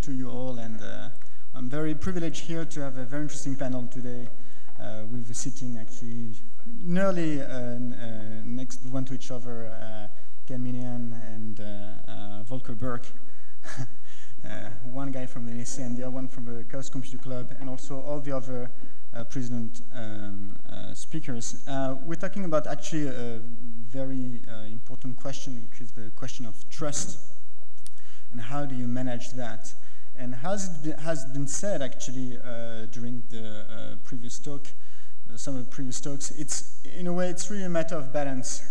to you all, and I'm very privileged here to have a very interesting panel today. We're sitting actually nearly next one to each other, Ken Minihan and Volker Birk. One guy from the NSA and the other one from the Chaos Computer Club, and also all the other present speakers. We're talking about actually a very important question, which is the question of trust, and how do you manage that? And as it has been said actually during the previous talk, some of the previous talks, it's in a way it's really a matter of balance,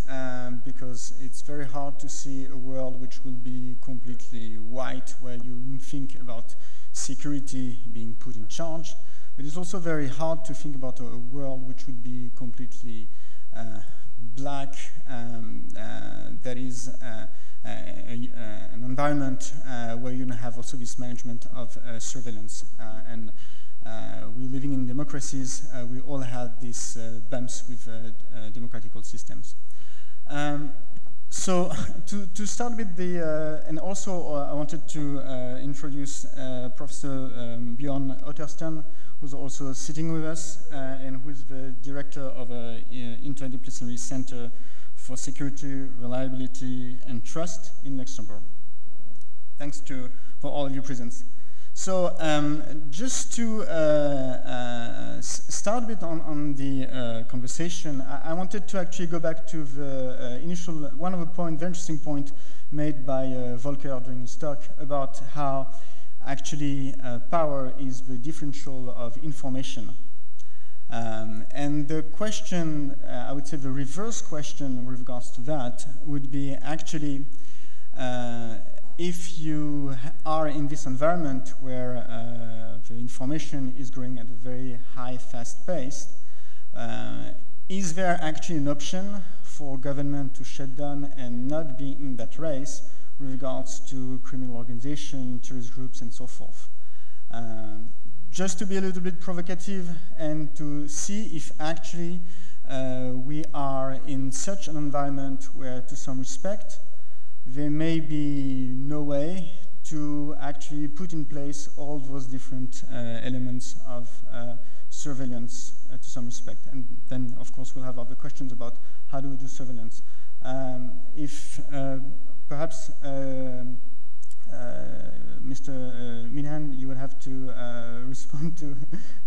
because it's very hard to see a world which will be completely white, where you think about security being put in charge. But it's also very hard to think about a world which would be completely black, that is an environment where you have also this management of surveillance. And we're living in democracies. We all have these bumps with democratical systems. So to start with the, and also I wanted to introduce Professor Björn Ottersten, who's also sitting with us, and who's the director of an interdisciplinary center for security, reliability, and trust in Luxembourg. Thanks for all of your presence. So just to start a bit on the conversation, I wanted to actually go back to the initial, one of the very interesting point made by Volker during his talk about how actually power is the differential of information. And the question, I would say the reverse question with regards to that would be actually, if you are in this environment where the information is growing at a very high, fast pace, is there actually an option for government to shut down and not be in that race with regards to criminal organization, terrorist groups, and so forth? Just to be a little bit provocative and to see if actually we are in such an environment where, to some respect, there may be no way to actually put in place all those different elements of surveillance to some respect. And then, of course, we'll have other questions about how do we do surveillance. If perhaps Mr. Minihan, you will have to respond to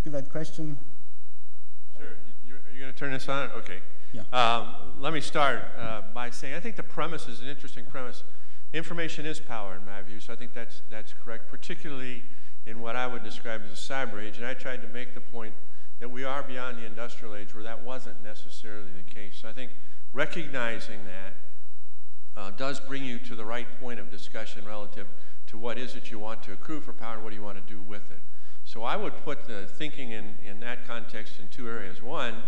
that question. Sure. Are you going to turn this on? Okay. Yeah. Let me start by saying I think the premise is an interesting premise. Information is power, in my view, so I think that's correct, particularly in what I would describe as a cyber age. And I tried to make the point that we are beyond the industrial age where that wasn't necessarily the case. So I think recognizing that does bring you to the right point of discussion relative to what is it you want to accrue for power and what do you want to do with it. So I would put the thinking in that context in two areas. One,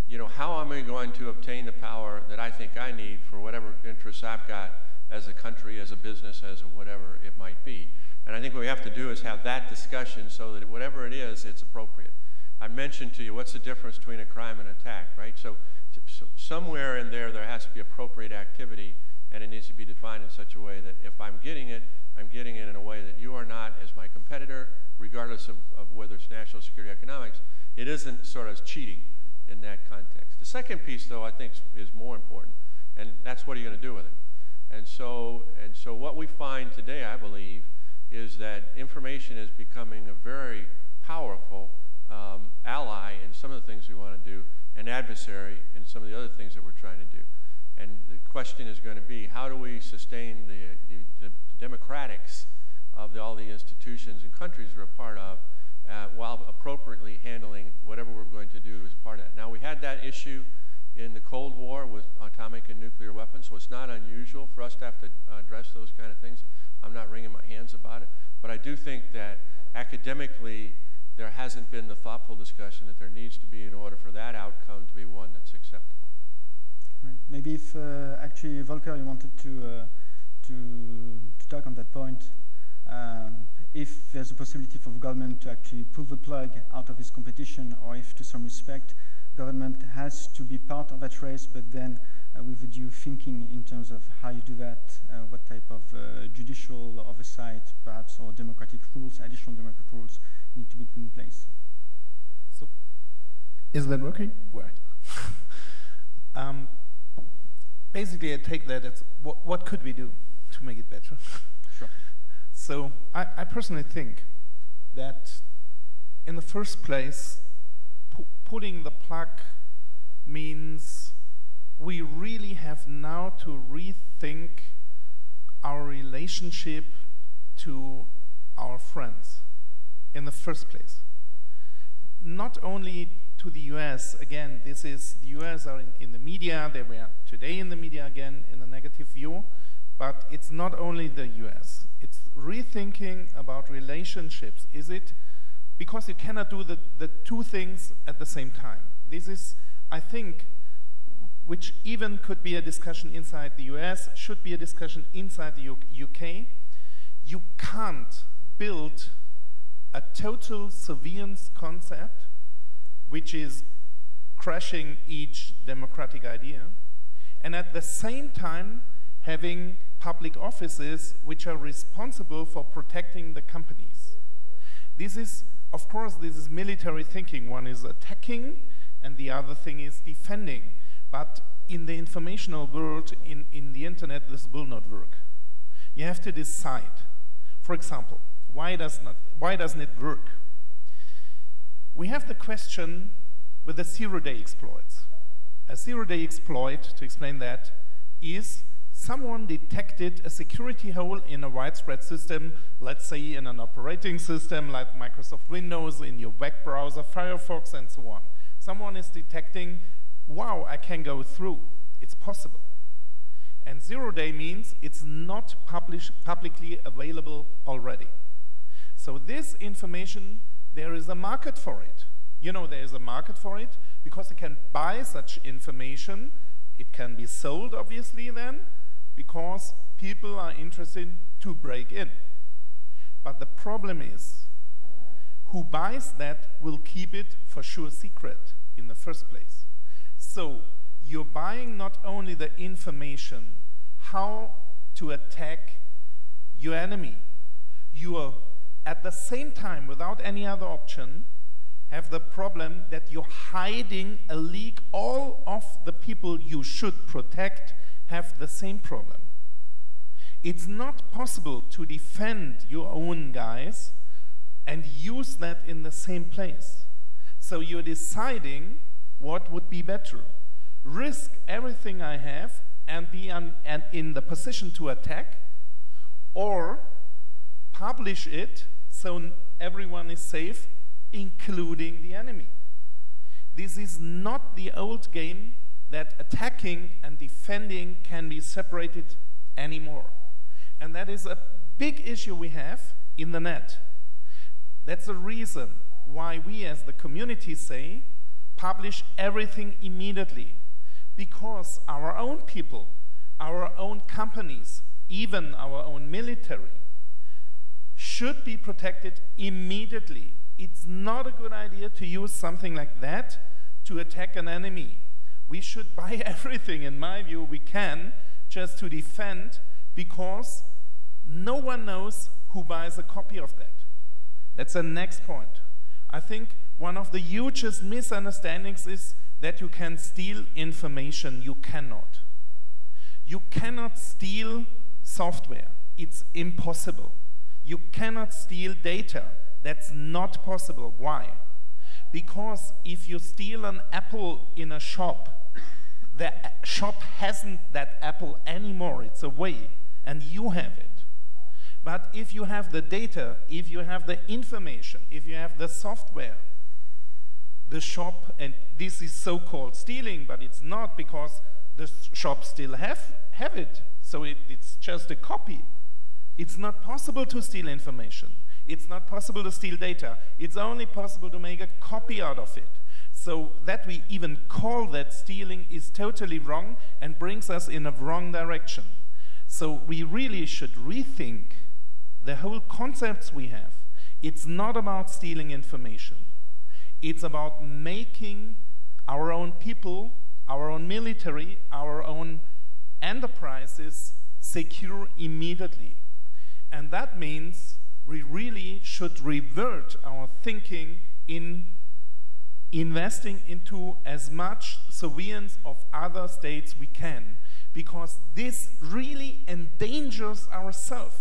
you know, how am I going to obtain the power that I think I need for whatever interests I've got as a country, as a business, as a whatever it might be. And I think what we have to do is have that discussion so that whatever it is, it's appropriate. I mentioned to you what's the difference between a crime and attack, right? So somewhere in there has to be appropriate activity, and it needs to be defined in such a way that if I'm getting it in a way that you are not as my competitor, regardless of whether it's national security economics. It isn't sort of cheating in that context. The second piece, though, I think is more important, and that's what are you going to do with it. And so what we find today, I believe, is that information is becoming a very powerful ally in some of the things we want to do, and adversary in some of the other things that we're trying to do. And the question is going to be, how do we sustain the democratics of all the institutions and countries we're a part of, while appropriately handling whatever we're going to do as part of that. Now, we had that issue in the Cold War with atomic and nuclear weapons, so it's not unusual for us to have to address those kind of things. I'm not wringing my hands about it, but I do think that academically there hasn't been the thoughtful discussion that there needs to be in order for that outcome to be one that's acceptable. Right. Maybe if actually Volker, you wanted to talk on that point. If there's a possibility for the government to actually pull the plug out of its competition, or if, to some respect, government has to be part of that race, but then with a due thinking in terms of how you do that, what type of judicial oversight, perhaps perhaps, or democratic rules, additional democratic rules need to be put in place. So, is that working? Well, basically I take that as what could we do to make it better? Sure. So I personally think that in the first place, pulling the plug means we really have now to rethink our relationship to our friends in the first place. Not only to the US, again, this is, the US are in the media, they were today in the media again in a negative view, but it's not only the US, it's rethinking about relationships. Is it, because you cannot do the two things at the same time. This is, I think, which even could be a discussion inside the US, should be a discussion inside the UK. You can't build a total surveillance concept, which is crashing each democratic idea, and at the same time having public offices which are responsible for protecting the companies. This is, of course, this is military thinking. One is attacking, and the other thing is defending. But in the informational world, in the internet, this will not work. You have to decide. For example, why doesn't it work? We have the question with the zero-day exploits. A zero-day exploit, to explain that, is someone detected a security hole in a widespread system, let's say in an operating system like Microsoft Windows, in your web browser, Firefox, and so on. Someone is detecting, wow, I can go through. It's possible. And zero-day means it's not publicly available already. So this information, there is a market for it. You know there is a market for it because you can buy such information. It can be sold, obviously, then, because people are interested to break in. But the problem is, who buys that will keep it for sure secret in the first place. So you're buying not only the information how to attack your enemy, you are at the same time, without any other option, have the problem that you're hiding a leak. All of the people you should protect have the same problem. It's not possible to defend your own guys and use that in the same place. So you're deciding what would be better. Risk everything I have and be in the position to attack, or publish it so everyone is safe, including the enemy. This is not the old game that attacking and defending can be separated anymore. And that is a big issue we have in the net. That's the reason why we as the community say, publish everything immediately. Because our own people, our own companies, even our own military, should be protected immediately. It's not a good idea to use something like that to attack an enemy. We should buy everything, in my view, we can, just to defend, because no one knows who buys a copy of that. That's the next point. I think one of the hugest misunderstandings is that you can steal information. You cannot. You cannot steal software. It's impossible. You cannot steal data. That's not possible. Why? Because if you steal an apple in a shop, the shop hasn't that apple anymore. It's away, and you have it. But if you have the data, if you have the information, if you have the software, the shop, and this is so-called stealing, but it's not, because the shop still have it. So it's just a copy. It's not possible to steal information. It's not possible to steal data. It's only possible to make a copy out of it. So that we even call that stealing is totally wrong and brings us in a wrong direction. So we really should rethink the whole concepts we have. It's not about stealing information. It's about making our own people, our own military, our own enterprises secure immediately. And that means we really should revert our thinking in investing into as much surveillance of other states we can, because this really endangers ourselves,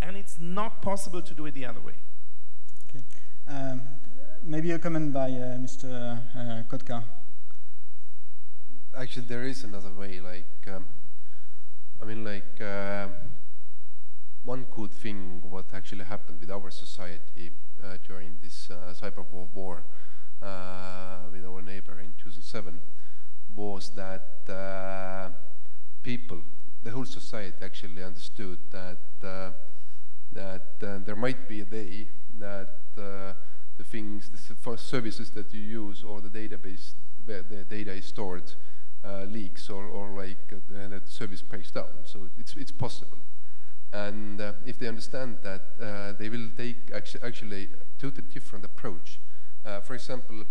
and it's not possible to do it the other way. Okay. Maybe a comment by Mr. Kotka. Actually, there is another way. One good thing what actually happened with our society during this cyber war with our neighbor in 2007 was that people, the whole society actually understood that there might be a day that the things, the services that you use or the database where the data is stored leaks or that service breaks down. So it's possible. And if they understand that, they will take actually a totally different approach. For example,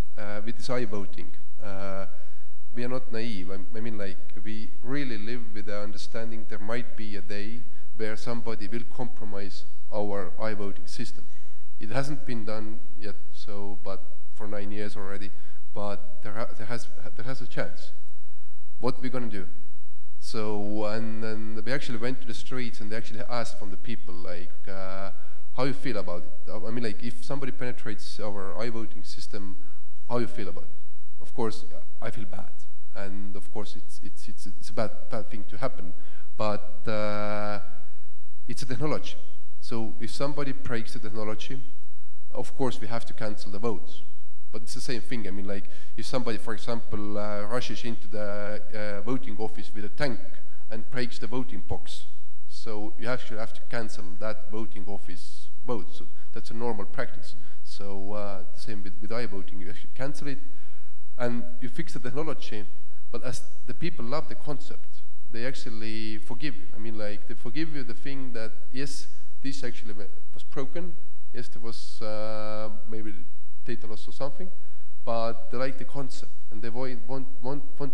with this iVoting, we are not naive. I mean, we really live with the understanding there might be a day where somebody will compromise our iVoting system. It hasn't been done yet, but for 9 years already. But there has a chance. What are we going to do? So, and then we actually went to the streets and they actually asked from the people, how you feel about it? I mean, if somebody penetrates our iVoting system, how you feel about it? Of course, I feel bad, and of course, it's a bad thing to happen. But it's a technology. So if somebody breaks the technology, of course, we have to cancel the votes. But it's the same thing. I mean, if somebody, for example, rushes into the voting office with a tank and breaks the voting box, so you actually have to cancel that voting office vote. So that's a normal practice. So the same with iVoting, you actually cancel it and you fix the technology. But as the people love the concept, they actually forgive you. I mean, they forgive you the thing that, yes, this actually was broken. Yes, there was maybe data loss or something, but they like the concept and they want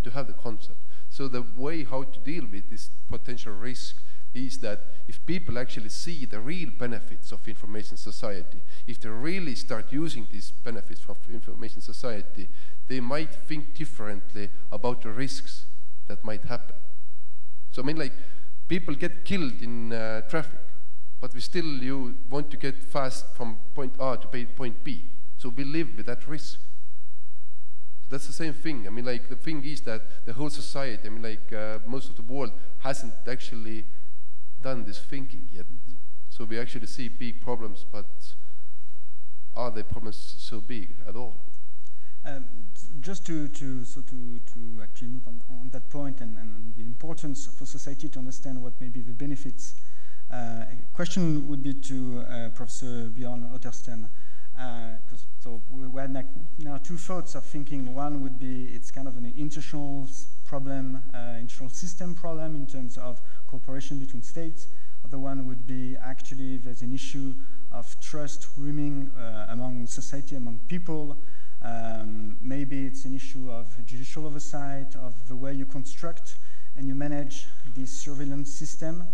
to have the concept. So the way how to deal with this potential risk is that if people actually see the real benefits of information society, if they really start using these benefits of information society, they might think differently about the risks that might happen. So I mean, people get killed in traffic, but we still want to get fast from point A to point B. So we live with that risk. So that's the same thing. I mean, the thing is that the whole society, I mean, most of the world hasn't actually done this thinking yet. So we actually see big problems, but are the problems so big at all? Just to actually move on that point and the importance for society to understand what may be the benefits. A question would be to Professor Björn Ottersten. So we had now two thoughts of thinking. One would be it's kind of an international problem, international system problem in terms of cooperation between states. Other one would be actually there's an issue of trust looming among society, among people. Maybe it's an issue of judicial oversight, of the way you construct and you manage this surveillance system.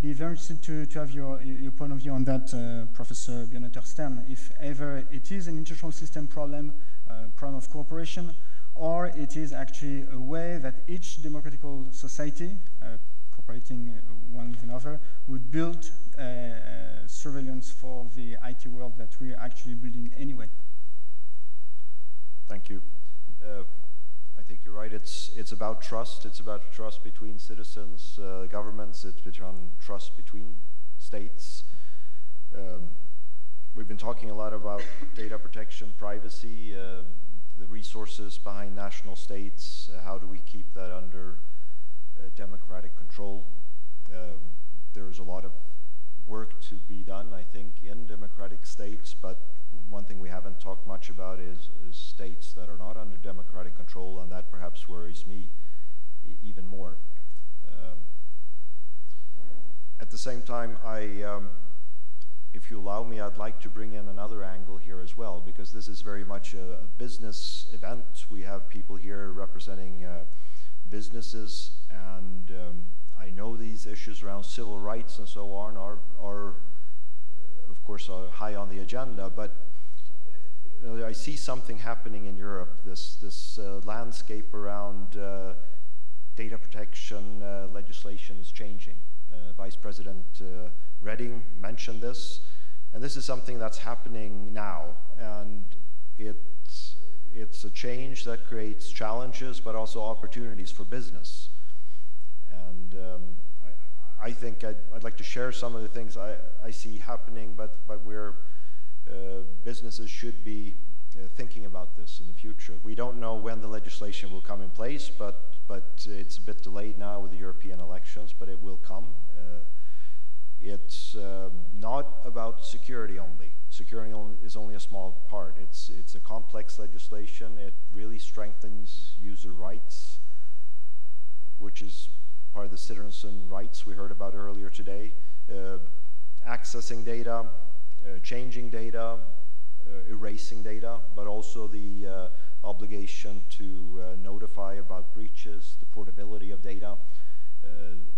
Be very interested to have your point of view on that, Professor Björn Ottersten, if ever it is an international system problem, problem of cooperation, or it is actually a way that each democratical society, cooperating one with another, would build surveillance for the IT world that we're actually building anyway. Thank you. I think you're right. It's about trust. It's about trust between citizens, governments. It's between trust between states. We've been talking a lot about data protection, privacy, the resources behind national states. How do we keep that under democratic control? There's a lot of work to be done, I think, in democratic states, but one thing we haven't talked much about is states that are not under democratic control, and that perhaps worries me even more. At the same time, if you allow me, I'd like to bring in another angle here as well, because this is very much a business event. We have people here representing businesses, and I know these issues around civil rights and so on are course, are high on the agenda, but I see something happening in Europe, this landscape around data protection legislation is changing. Vice President Reding mentioned this, and this is something that's happening now, and it's a change that creates challenges but also opportunities for business. And I think I'd like to share some of the things I see happening, but where businesses should be thinking about this in the future. We don't know when the legislation will come in place, but it's a bit delayed now with the European elections, but it will come. It's not about security only. Security is only a small part. It's a complex legislation. It really strengthens user rights, which is part of the citizen rights we heard about earlier today. Accessing data, changing data, erasing data, but also the obligation to notify about breaches, the portability of data.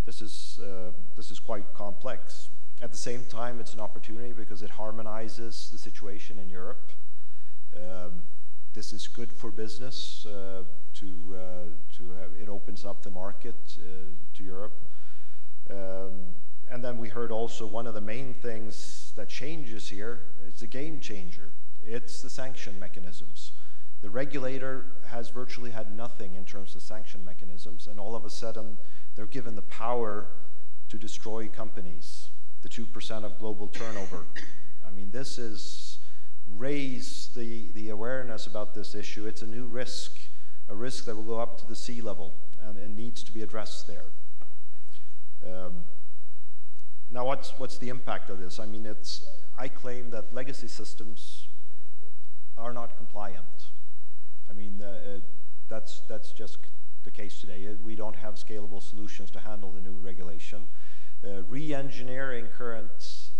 This is quite complex. At the same time, it's an opportunity because it harmonizes the situation in Europe. This is good for business. It opens up the market to Europe. And then we heard also one of the main things that changes here, it's a game changer. It's the sanction mechanisms. The regulator has virtually had nothing in terms of sanction mechanisms, and all of a sudden they're given the power to destroy companies, the 2% of global turnover. I mean, this is raised the awareness about this issue. It's a new risk, a risk that will go up to the sea level and needs to be addressed there. Now, what's the impact of this? I mean, I claim that legacy systems are not compliant. I mean, that's just the case today. We don't have scalable solutions to handle the new regulation. Re-engineering current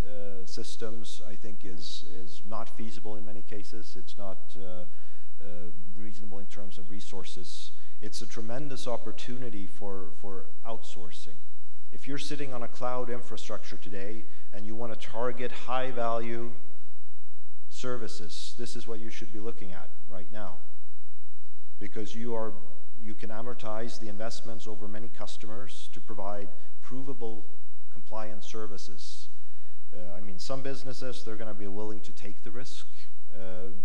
systems, I think, is not feasible in many cases. It's not reasonable in terms of resources. It's a tremendous opportunity for outsourcing. If you're sitting on a cloud infrastructure today and you want to target high-value services, this is what you should be looking at right now, because you can amortize the investments over many customers to provide provable compliant services. I mean, some businesses, they're going to be willing to take the risk,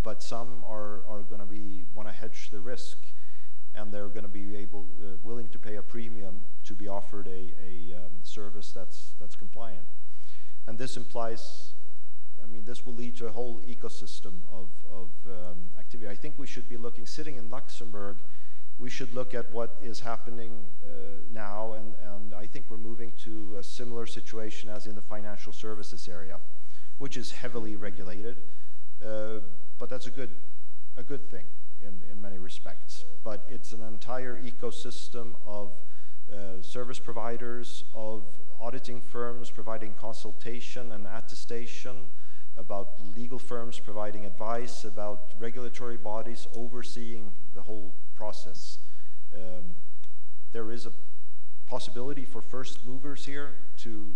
but some are going to want to hedge the risk, and they're going to be willing to pay a premium to be offered a service that's compliant. And this implies, I mean, this will lead to a whole ecosystem of activity. I think we should be looking, sitting in Luxembourg, we should look at what is happening now, and I think we're moving to a similar situation as in the financial services area, which is heavily regulated, but that's a good thing in many respects. But it's an entire ecosystem of service providers, of auditing firms providing consultation and attestation, about legal firms providing advice, about regulatory bodies overseeing the whole process. There is a possibility for first movers here to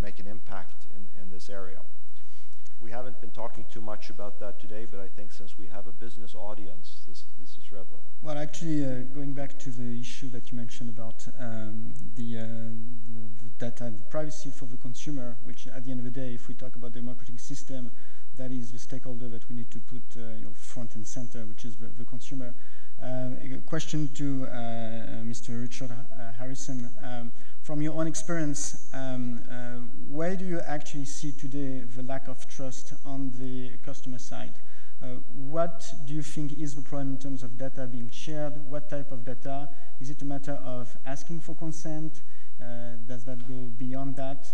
make an impact in this area. We haven't been talking too much about that today, but I think since we have a business audience, this is relevant. Well, actually, going back to the issue that you mentioned about the data and the privacy for the consumer, which at the end of the day, if we talk about democratic system, that is the stakeholder that we need to put front and center, which is the consumer. A question to Mr. Richard Harrison. From your own experience, where do you actually see today the lack of trust on the customer side? What do you think is the problem in terms of data being shared? What type of data? Is it a matter of asking for consent? Does that go beyond that?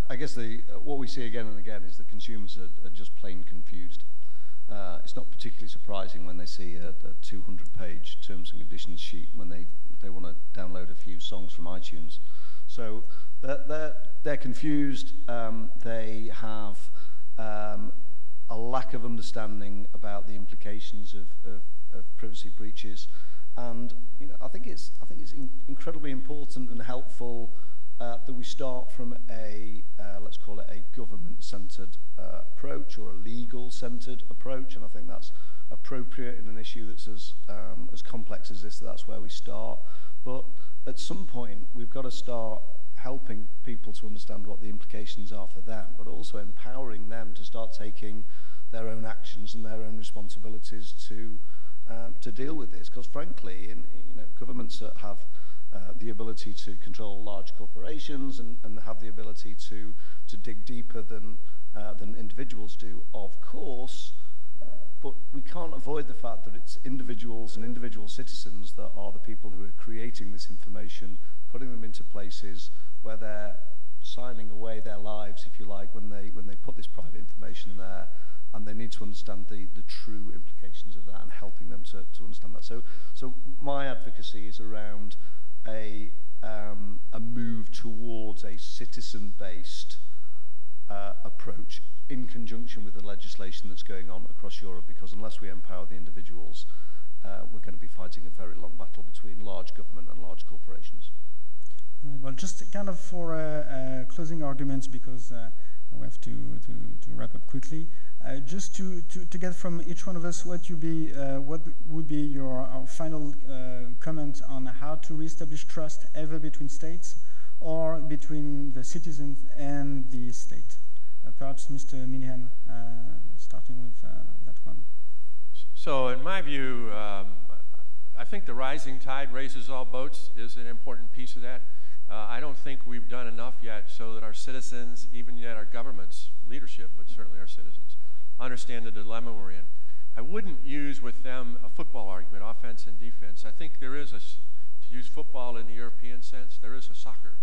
I guess what we see again and again is that consumers are just plain confused. It's not particularly surprising when they see a 200-page terms and conditions sheet when they want to download a few songs from iTunes. So they're confused. They have a lack of understanding about the implications of privacy breaches, and I think it's incredibly important and helpful that we start from a, let's call it a government-centred approach or a legal-centred approach, and I think that's appropriate in an issue that's as complex as this. That's where we start. But at some point, we've got to start helping people to understand what the implications are for them, but also empowering them to start taking their own actions and their own responsibilities to deal with this. Because frankly, governments that have the ability to control large corporations and have the ability to dig deeper than individuals do, of course, but we can't avoid the fact that it's individuals and individual citizens that are the people who are creating this information, putting them into places where they're signing away their lives, if you like, when they put this private information there, and they need to understand the true implications of that and helping them to understand that. So my advocacy is around a move towards a citizen-based approach in conjunction with the legislation that's going on across Europe, because unless we empower the individuals, we're going to be fighting a very long battle between large government and large corporations. Right. Well, just kind of for closing arguments, because we have to wrap up quickly. Just to get from each one of us what would be your final comment on how to reestablish trust either between states or between the citizens and the state. Perhaps Mr. Minihan, starting with that one. So in my view, I think the rising tide raises all boats is an important piece of that. I don't think we've done enough yet so that our citizens, even yet our government's leadership, but certainly our citizens, understand the dilemma we're in. I wouldn't use with them a football argument, offense and defense. I think there is to use football in the European sense, there is a soccer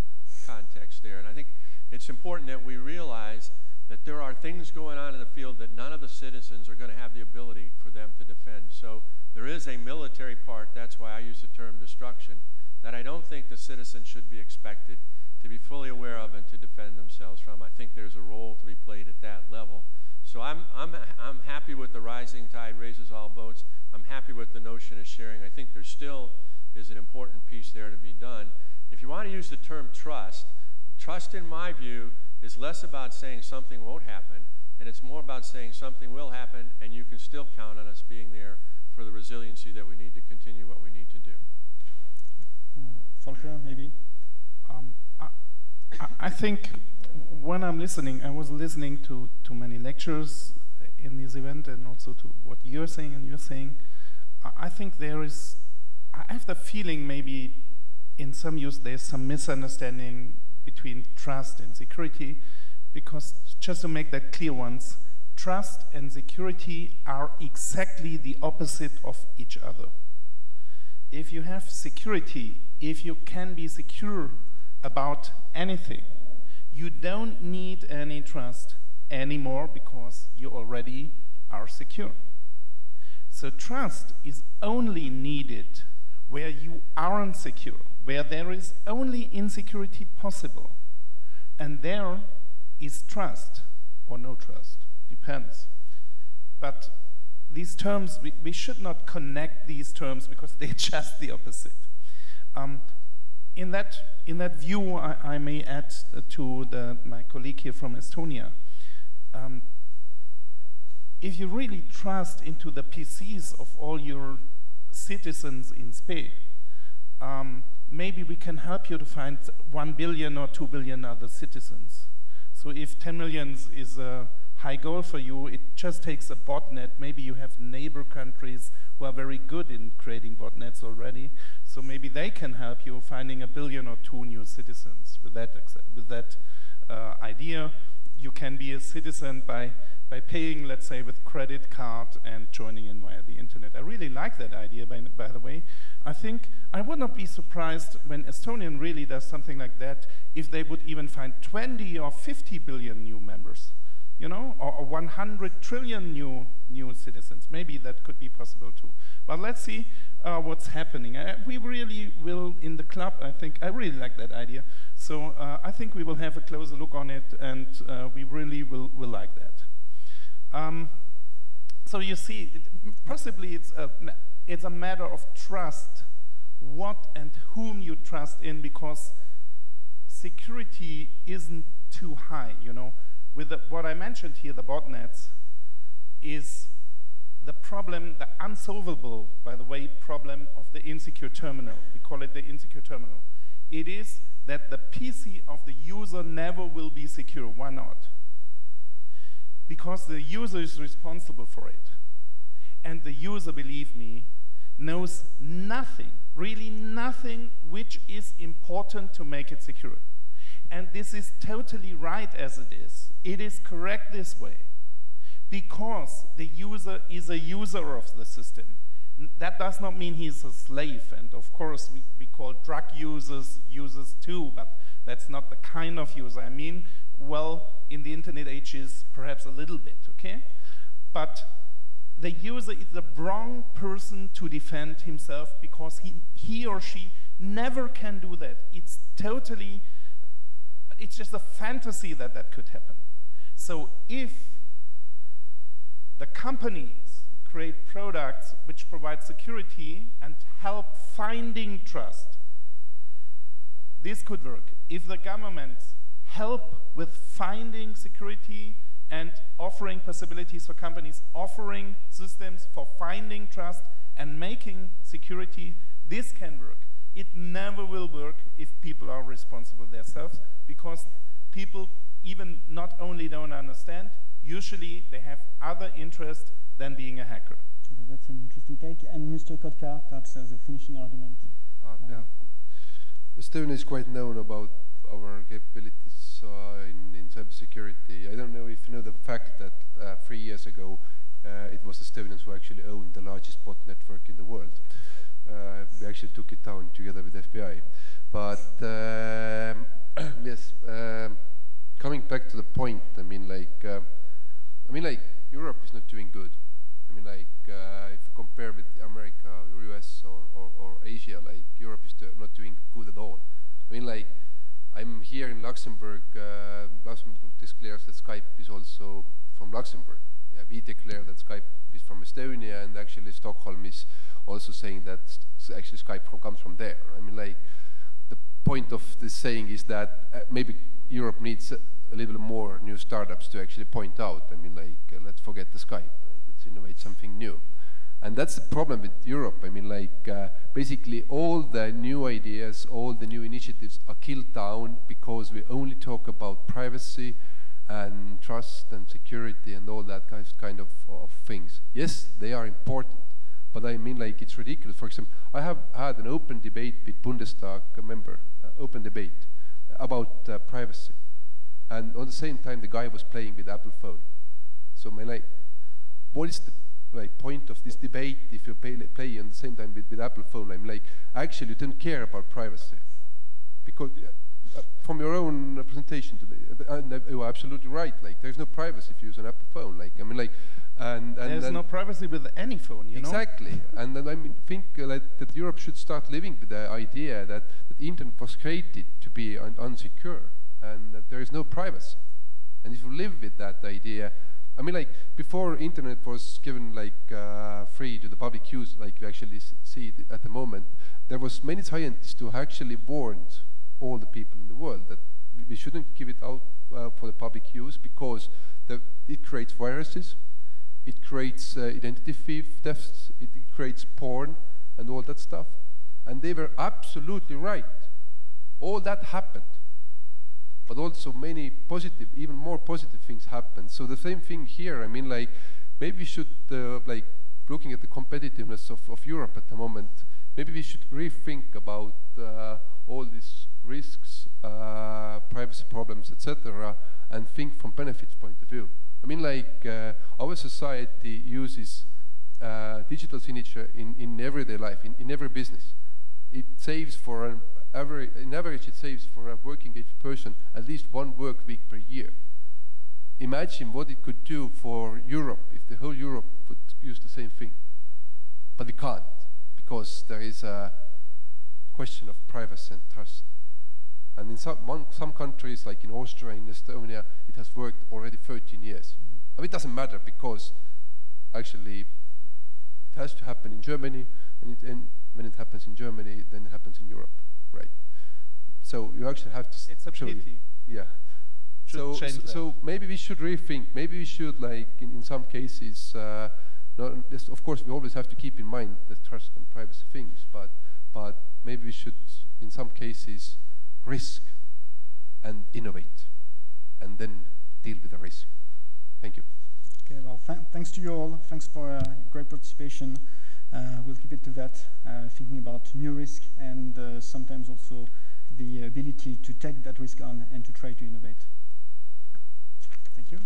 context there. And I think it's important that we realize that there are things going on in the field that none of the citizens are going to have the ability for them to defend. So there is a military part, that's why I use the term destruction, that I don't think the citizens should be expected to be fully aware of and to defend themselves from. I think there's a role to be played at that level. So I'm happy with the rising tide raises all boats. I'm happy with the notion of sharing. I think there still is an important piece there to be done. If you want to use the term trust, trust in my view is less about saying something won't happen, and it's more about saying something will happen, and you can still count on us being there for the resiliency that we need to continue what we need to do. Volker, maybe? I think when I'm listening, I was listening to many lectures in this event and also to what you're saying and you're saying. I think I have the feeling maybe in some use there's some misunderstanding between trust and security, because just to make that clear once, trust and security are exactly the opposite of each other. If you have security, if you can be secure about anything, you don't need any trust anymore because you already are secure. So trust is only needed where you aren't secure, where there is only insecurity possible. And there is trust, or no trust, depends. But these terms, we should not connect these terms because they're just the opposite. In that view, I may add to my colleague here from Estonia. If you really trust into the PCs of all your citizens in Spain, maybe we can help you to find 1 billion or 2 billion other citizens. So if 10 million is a high goal for you, it just takes a botnet. Maybe you have neighbor countries who are very good in creating botnets already. So maybe they can help you finding 1 billion or 2 new citizens. With that idea, you can be a citizen by paying, let's say, with credit card and joining in via the internet. I really like that idea, by the way. I think I would not be surprised when Estonian really does something like that if they would even find 20 or 50 billion new members, you know, or 100 trillion new citizens. Maybe that could be possible too. But let's see what's happening. We really will, in the club, I really like that idea. So I think we will have a closer look on it, and we really will like that. So you see, possibly it's a matter of trust, what and whom you trust in, because security isn't too high, you know. With what I mentioned here, the botnets, is the problem, the unsolvable, by the way, problem of the insecure terminal. We call it the insecure terminal. It is that the PC of the user never will be secure. Why not? Because the user is responsible for it. And the user, believe me, knows nothing, really nothing, which is important to make it secure. And this is totally right as it is. It is correct this way. Because the user is a user of the system. That does not mean he's a slave, and of course we call drug users users too, but that's not the kind of user. I mean, well, in the internet ages, perhaps a little bit, okay? But the user is the wrong person to defend himself because he or she never can do that. It's totally, it's just a fantasy that that could happen. So if the companies create products which provide security and help finding trust, this could work. If the governments help with finding security and offering possibilities for companies, offering systems for finding trust and making security, this can work. It never will work if people are responsible themselves, because people even not only don't understand, usually they have other interests than being a hacker. Okay, that's an interesting take. And Mr. Kotka, perhaps as a finishing argument. Yeah. Estonia is quite known about our capabilities in cybersecurity. I don't know if you know the fact that 3 years ago it was Estonians who actually owned the largest bot network in the world. We actually took it down together with FBI. But yes, coming back to the point, I mean, like Europe is not doing good. I mean, like if you compare with America, or US, or Asia, like Europe is not doing good at all. I mean, like I'm here in Luxembourg. Luxembourg declares that Skype is also from Luxembourg. Yeah, we declare that Skype is from Estonia, and actually Stockholm is also saying that actually Skype comes from there. I mean, like the point of this saying is that maybe Europe needs a little more new startups to actually point out. I mean, like let's forget the Skype. Like, let's innovate something new. And that's the problem with Europe. I mean, like basically all the new ideas, all the new initiatives are killed down because we only talk about privacy and trust and security and all that kind of things. Yes, they are important, but I mean, like it's ridiculous. For example, I have had an open debate with Bundestag member, open debate about privacy, and on the same time the guy was playing with Apple phone. So I mean, like, what is the point of this debate if you play on the same time with Apple phone? I mean, like, actually you don't care about privacy, because from your own presentation today, and you are absolutely right. Like, there's no privacy if you use an Apple phone. Like, I mean, like, and there's no privacy with any phone. You exactly. know? And then I mean, think that Europe should start living with the idea that the internet was created to be unsecure and that there is no privacy. And if you live with that idea, I mean, like, before internet was given like free to the public use, like we actually see it at the moment, there was many scientists who actually warned all the people in the world that we shouldn't give it out for the public use because it creates viruses, it creates identity thefts, it creates porn and all that stuff. And they were absolutely right. All that happened. But also many positive, even more positive things happen. So the same thing here. I mean, like, maybe we should, like, looking at the competitiveness of Europe at the moment, maybe we should rethink about all these risks, privacy problems, etc., and think from benefits point of view. I mean, like, our society uses digital signature in everyday life, in every business. It saves for an average, in average, it saves for a working-age person at least 1 work week per year. Imagine what it could do for Europe if the whole Europe would use the same thing. But we can't, because there is a question of privacy and trust. And in some countries, like in Austria, in Estonia, it has worked already 13 years. I mean, it doesn't matter, because actually it has to happen in Germany, and when it happens in Germany, then it happens in Europe, right? So you actually have to. It's a pity. Yeah. So maybe we should rethink. Maybe we should, like in some cases, of course we always have to keep in mind the trust and privacy things, but maybe we should, in some cases, risk and innovate, and then deal with the risk. Thank you. Okay, well, thanks to you all. Thanks for great participation. We'll keep it to that, thinking about new risk and sometimes also the ability to take that risk on and to try to innovate. Thank you.